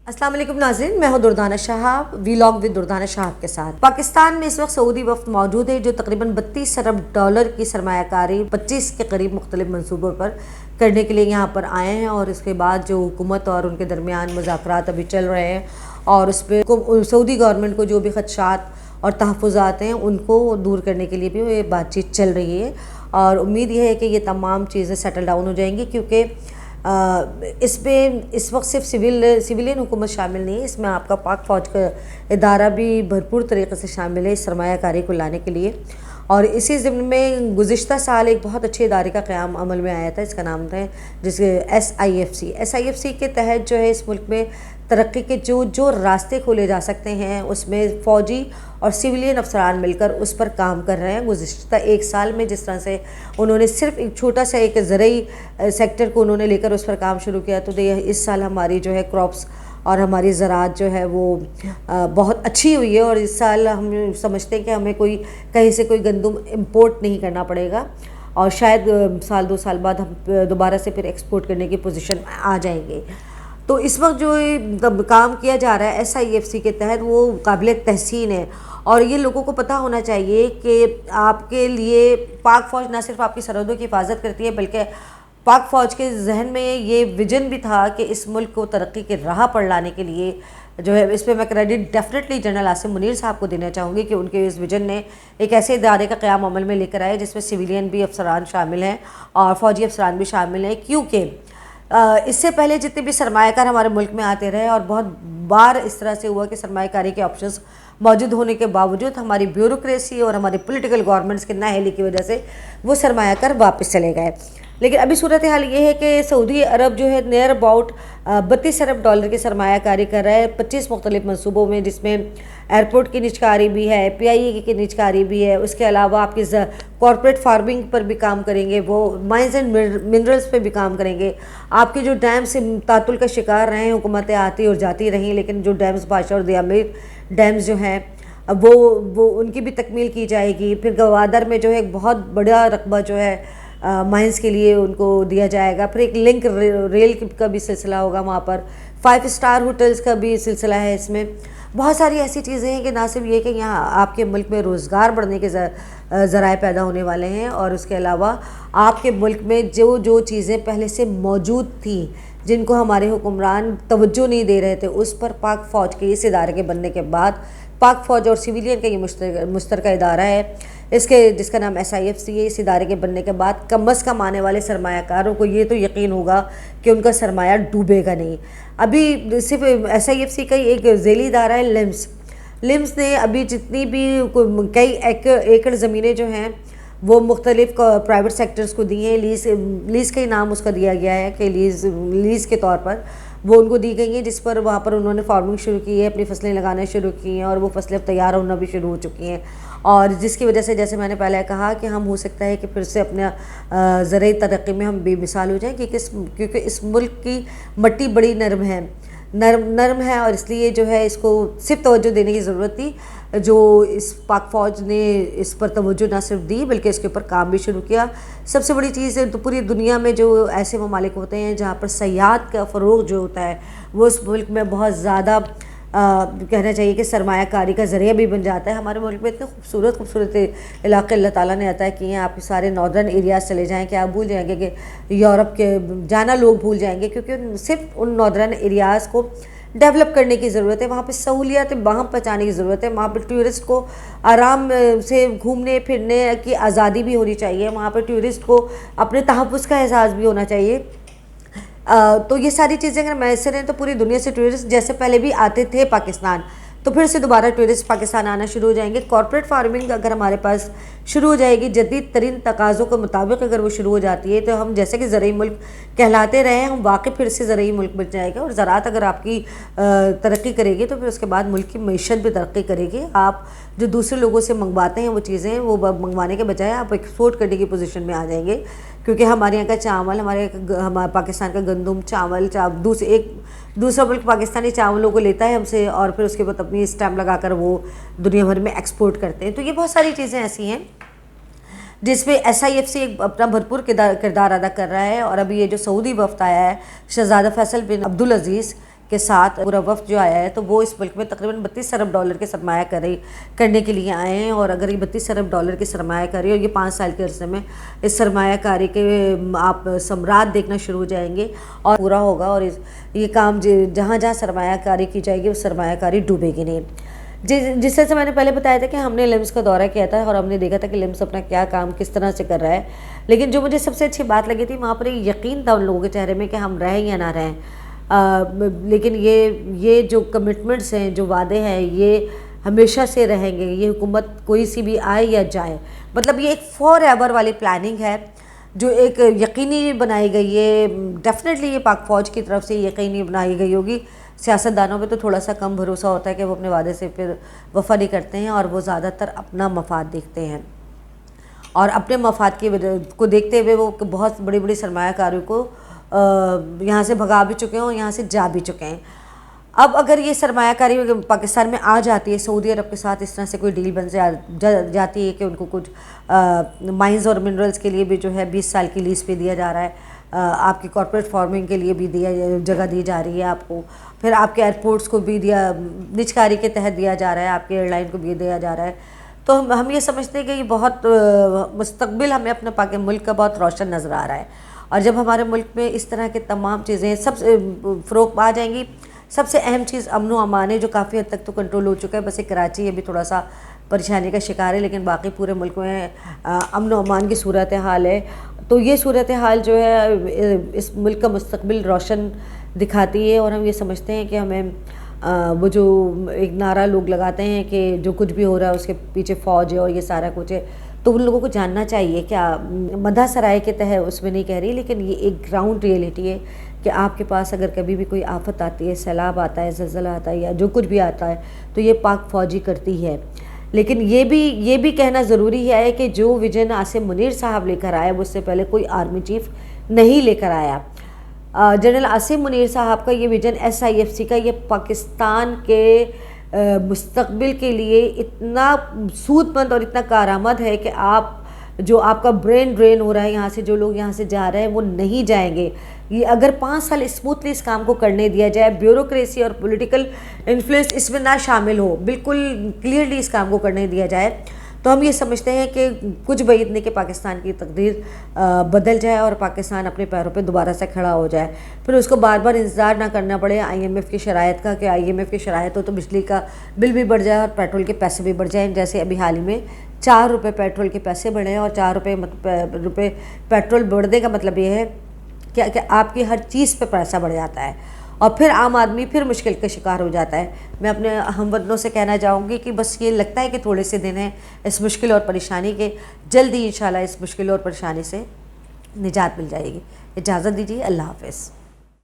अस्सलाम वालेकुम नाज़रीन, मैं हूं दुर्दाना शहाब, वीलॉग विद दुर्दाना शहाब के साथ। पाकिस्तान में इस वक्त सऊदी वफ्द मौजूद है जो तकरीबन 32 अरब डॉलर की सरमायाकारी 25 के करीब मुख्तलिफ मनसूबों पर करने के लिए यहाँ पर आए हैं। और इसके बाद जो हुकूमत और उनके दरमियान मुज़ाकरात अभी चल रहे हैं और उस पर सऊदी गवर्नमेंट को जो भी खदशात और तहफ़्फ़ुज़ात हैं उनको दूर करने के लिए भी ये बातचीत चल रही है। और उम्मीद यह है कि ये तमाम चीज़ें सेटल डाउन हो जाएंगी, क्योंकि इसमें इस वक्त सिर्फ सिविलियन हुकूमत शामिल नहीं है, इसमें आपका पाक फ़ौज का इदारा भी भरपूर तरीक़े से शामिल है इस सरमायाकारी को लाने के लिए। और इसी ज़िम्न में गुज़िश्ता साल एक बहुत अच्छे इदारे का क़याम अमल में आया था, इसका नाम था जिसके SIFC के तहत जो है इस मुल्क में तरक्की के जो रास्ते खोले जा सकते हैं उसमें फ़ौजी और सिविलियन अफसरान मिलकर उस पर काम कर रहे हैं। गुज़िश्ता एक साल में जिस तरह से उन्होंने सिर्फ एक छोटा सा एक ज़रई सेक्टर को उन्होंने लेकर उस पर काम शुरू किया, तो इस साल हमारी जो है क्रॉप्स और हमारी ज़राअत जो है वो बहुत अच्छी हुई है। और इस साल हम समझते हैं कि हमें कहीं से कोई गंदम इंपोर्ट नहीं करना पड़ेगा और शायद साल 2 साल बाद हम दोबारा से फिर एक्सपोर्ट करने की पोजीशन में आ जाएंगे। तो इस वक्त जो काम किया जा रहा है SIFC के तहत वो काबिल तहसीन है। और ये लोगों को पता होना चाहिए कि आपके लिए पाक फ़ौज ना सिर्फ आपकी सरहदों की हिफाजत करती है, बल्कि पाक फ़ौज के जहन में ये विजन भी था कि इस मुल्क को तरक्की के राह पर लाने के लिए जो है, इस पर मैं credit definitely general Asim Munir साहब को देना चाहूँगी कि उनके इस विजन ने एक ऐसे इदारे का क़याम अमल में लेकर आए जिसमें सिविलियन भी अफसरान शामिल हैं और फ़ौजी अफसरान भी शामिल हैं। क्योंकि इससे पहले जितने भी सरमायाकार हमारे मुल्क में आते रहे और बहुत बार इस तरह से हुआ कि सरमायाकारी के ऑप्शंस मौजूद होने के बावजूद हमारी ब्यूरोक्रेसी और हमारी पॉलिटिकल गवर्नमेंट्स की नाअहली की वजह से वो सरमायाकार वापस चले गए। लेकिन अभी सूरत हाल ये है कि सऊदी अरब जो है नियर अबाउट 32 अरब डॉलर की सरमायाकारी कर रहा है 25 मुख्तलिफ मनसूबों में, जिसमें एयरपोर्ट की निजकारी भी है, PIE की निजकारी भी है। उसके अलावा आपकी कॉरपोरेट फार्मिंग पर भी काम करेंगे, वो माइंस एंड मिनरल्स पे भी काम करेंगे। आपके जो डैम से तातुल का शिकार रहे हैं, हुकूमतें आती और जाती रहीं, लेकिन जो डैम्स बादशाह और दियामिर डैम्स जो हैं वो उनकी भी तकमील की जाएगी। फिर गवादर में जो है एक बहुत बड़ा रकबा जो है माइंस के लिए उनको दिया जाएगा। फिर एक लिंक रेल का भी सिलसिला होगा, वहाँ पर 5 स्टार होटल्स का भी सिलसिला है। इसमें बहुत सारी ऐसी चीज़ें हैं कि ना सिर्फ ये कि यहाँ आपके मुल्क में रोज़गार बढ़ने के ज़राए पैदा होने वाले हैं, और उसके अलावा आपके मुल्क में जो चीज़ें पहले से मौजूद थी जिनको हमारे हुक्मरान तवज्जो नहीं दे रहे थे, उस पर पाक फ़ौज के इस इदारे के बनने के बाद पाक फ़ौज और सिविलियन का ये मुश्तरका इदारा है जिसका नाम SIFC है। इस इदारे के बनने के बाद कम अज़ कम आने वाले सरमायाकारों को ये तो यकीन होगा कि उनका सरमाया डूबेगा नहीं। अभी सिर्फ SIFC का ही एक झेली इदारा है लिम्स ने अभी जितनी भी कई एकड़ ज़मीनें जो हैं वो मुख्तलिफ प्राइवेट सेक्टर्स को दी हैं। लीज़ का ही नाम उसका दिया गया है कि लीज़ के तौर पर वो उनको दी गई हैं, जिस पर वहाँ पर उन्होंने फार्मिंग शुरू की है, अपनी फसलें लगाना शुरू की हैं और वो फसलें अब तैयार होना भी शुरू हो चुकी हैं। और जिसकी वजह से जैसे मैंने पहले कहा कि हम हो सकता है कि फिर से अपने ज़राई तरक्की में हम बेमिसाल हो जाएँ, क्योंकि इस मुल्क की मिट्टी बड़ी नरम है और इसलिए जो है इसको सिर्फ तवज्जो देने की ज़रूरत थी। जो इस पाक फ़ौज ने इस पर तवज्जो ना सिर्फ दी बल्कि इसके ऊपर काम भी शुरू किया। सबसे बड़ी चीज़ है तो पूरी दुनिया में जो ऐसे ममालिक होते हैं जहाँ पर सयाहत का फ़रोग़ जो होता है वो उस मुल्क में बहुत ज़्यादा कहना चाहिए कि सरमायाकारी का ज़रिया भी बन जाता है। हमारे मुल्क में इतने खूबसूरत इलाके अल्लाह ताला ने अता किए हैं। आप सारे नॉर्दर्न एरियाज़ चले जाएँ कि आप भूल जाएंगे कि यूरोप के जाना लोग भूल जाएंगे, क्योंकि सिर्फ उन नॉर्दर्न एरियाज़ को डेवलप करने की ज़रूरत है, वहाँ पे सहूलियत वहाँ पहुँचाने की ज़रूरत है। वहाँ पर टूरिस्ट को आराम से घूमने फिरने की आज़ादी भी होनी चाहिए, वहाँ पर टूरिस्ट को अपने तहफ़्फ़ुज़ का एहसास भी होना चाहिए। तो ये सारी चीज़ें अगर मैसर हैं तो पूरी दुनिया से टूरिस्ट जैसे पहले भी आते थे पाकिस्तान, तो फिर से दोबारा टूरिस्ट पाकिस्तान आना शुरू हो जाएंगे। कॉर्पोरेट फार्मिंग अगर हमारे पास शुरू हो जाएगी जदीद तरीन तकाज़ों के मुताबिक अगर वो शुरू हो जाती है, तो हम जैसे कि ज़रई मुल्क कहलाते रहे हैं, हम वाकई फिर से ज़रई मुल्क बन जाएगा। और ज़राअत अगर आपकी तरक्की करेगी तो फिर उसके बाद मुल्क की मईशत भी तरक्की करेगी। आप जो दूसरे लोगों से मंगवाते हैं वो चीज़ें वो मंगवाने के बजाय आप एक्सपोर्ट करने की पोजीशन में आ जाएंगे, क्योंकि हमारे यहाँ का चावल हमारे पाकिस्तान का गंदम चावल दूसरा मुल्क पाकिस्तानी चावलों को लेता है हमसे और फिर उसके बाद अपनी स्टैम्प लगाकर वो दुनिया भर में एक्सपोर्ट करते हैं। तो ये बहुत सारी चीज़ें ऐसी हैं जिसमें SIFC एक अपना भरपूर किरदार अदा कर रहा है। और अभी ये जो सऊदी वफ्द आया है शहज़ादा फैसल बिन अब्दुल अज़ीज़, کے ساتھ پورا وفد جو آیا ہے تو وہ اس ملک میں تقریباً 32 ارب ڈالر کے سرمایہ کاری کرنے کے لیے آئے ہیں، اور اگر یہ 32 ارب ڈالر کی سرمایہ کاری اور یہ 5 سال کے عرصے میں اس سرمایہ کاری کے آپ ثمرات دیکھنا شروع ہو جائیں گے اور پورا ہوگا، اور یہ کام جہاں جہاں سرمایہ کاری کی جائے گی وہ سرمایہ کاری ڈوبے گی نہیں۔ جس طرح سے میں نے پہلے بتایا تھا کہ ہم نے لمس کا دورہ کیا تھا اور ہم نے دیکھا تھا کہ لمس اپنا کیا کام کس طرح سے کر رہا ہے، لیکن جو مجھے سب سے اچھی بات لگی تھی وہاں پر یہ یقین تھا ان لوگوں کے چہرے میں کہ ہم رہیں یا نہ رہیں، لیکن یہ جو کمٹمنٹس ہیں، جو وعدے ہیں، یہ ہمیشہ سے رہیں گے۔ یہ حکومت کوئی سی بھی آئے یا جائے، مطلب یہ ایک فار ایور والی پلاننگ ہے جو ایک یقینی بنائی گئی ہے۔ ڈیفینیٹلی یہ پاک فوج کی طرف سے یقینی بنائی گئی ہوگی۔ سیاستدانوں پہ تو تھوڑا سا کم بھروسہ ہوتا ہے کہ وہ اپنے وعدے سے پھر وفا نہیں کرتے ہیں، اور وہ زیادہ تر اپنا مفاد دیکھتے ہیں، اور اپنے مفاد کو دیکھتے ہوئے وہ بہت بڑی بڑی سرمایہ کاریوں کو یہاں سے بھگا بھی چکے ہیں اور یہاں سے جا بھی چکے ہیں۔ اب اگر یہ سرمایہ کاری پاکستان میں آ جاتی ہے، سعودی عرب کے ساتھ اس طرح سے کوئی ڈیل بن جاتی ہے کہ ان کو کچھ مائنز اور منرلز کے لیے بھی جو ہے 20 سال کی لیز پہ دیا جا رہا ہے، آپ کی کارپوریٹ فارمنگ کے لیے بھی جگہ دی جا رہی ہے آپ کو، پھر آپ کے ایئرپورٹس کو بھی نجکاری کے تحت دیا جا رہا ہے، آپ کے ایئر لائن کو بھی دیا جا رہا ہے، تو ہم یہ سمجھتے ہیں کہ یہ بہت مستقبل ہمیں اپنے پاک ملک کا بہت روشن نظر آ رہا ہے، اور جب ہمارے ملک میں اس طرح کے تمام چیزیں سب فروغ پا جائیں گی، سب سے اہم چیز امن و امان ہے جو کافی حد تک تو کنٹرول ہو چکا ہے، بس ایک کراچی ابھی تھوڑا سا پریشانی کا شکار ہے، لیکن باقی پورے ملک میں امن و امان کی صورتحال ہے، تو یہ صورتحال جو ہے اس ملک کا مستقبل روشن دکھاتی ہے، اور ہم یہ سمجھتے ہیں کہ ہمیں وہ جو ایک نعرہ لوگ لگاتے ہیں کہ جو کچھ بھی ہو رہا ہے اس کے پیچھے فوج ہے اور یہ سارا کچھ ہے، تو ان لوگوں کو جاننا چاہیے، کیا مدح سرائے کے تحت اس میں نہیں کہہ رہی، لیکن یہ ایک گراؤنڈ ریئلٹی ہے کہ آپ کے پاس اگر کبھی بھی کوئی آفت آتی ہے، سیلاب آتا ہے، زلزلہ آتا ہے یا جو کچھ بھی آتا ہے تو یہ پاک فوجی کرتی ہے۔ لیکن یہ بھی کہنا ضروری ہے کہ جو ویژن عاصم منیر صاحب لے کر آئے وہ اس سے پہلے کوئی آرمی چیف نہیں لے کر آیا۔ جنرل عاصم منیر صاحب کا یہ ویژن SIFC کا، یہ پاکستان کے مستقبل کے لیے اتنا سود مند اور اتنا کارآمد ہے کہ آپ کا برین ڈرین ہو رہا ہے، یہاں سے جو لوگ یہاں سے جا رہے ہیں وہ نہیں جائیں گے۔ یہ اگر 5 سال اسموتھلی اس کام کو کرنے دیا جائے، بیوروکریسی اور پولیٹیکل انفلوئنس اس میں نہ شامل ہو، بالکل کلیئرلی اس کام کو کرنے دیا جائے، تو ہم یہ سمجھتے ہیں کہ کچھ بعید نہیں کہ پاکستان کی تقدیر بدل جائے اور پاکستان اپنے پیروں پہ دوبارہ سے کھڑا ہو جائے، پھر اس کو بار بار انتظار نہ کرنا پڑے IMF کی شرائط کا، کہ IMF کی شرائط ہو تو بجلی کا بل بھی بڑھ جائے اور پیٹرول کے پیسے بھی بڑھ جائیں، جیسے ابھی حال ہی میں 4 روپے پیٹرول کے پیسے بڑھے ہیں، اور 4 روپے پیٹرول بڑھنے کا مطلب یہ ہے کہ آپ کی ہر چیز پہ پیسہ بڑھ جاتا ہے، اور پھر عام آدمی پھر مشکل کا شکار ہو جاتا ہے۔ میں اپنے ہم وطنوں سے کہنا چاہوں گی کہ بس یہ لگتا ہے کہ تھوڑے سے دن ہیں اس مشکل اور پریشانی کے، جلدی انشاءاللہ اس مشکل اور پریشانی سے نجات مل جائے گی۔ اجازت دیجیے، اللہ حافظ۔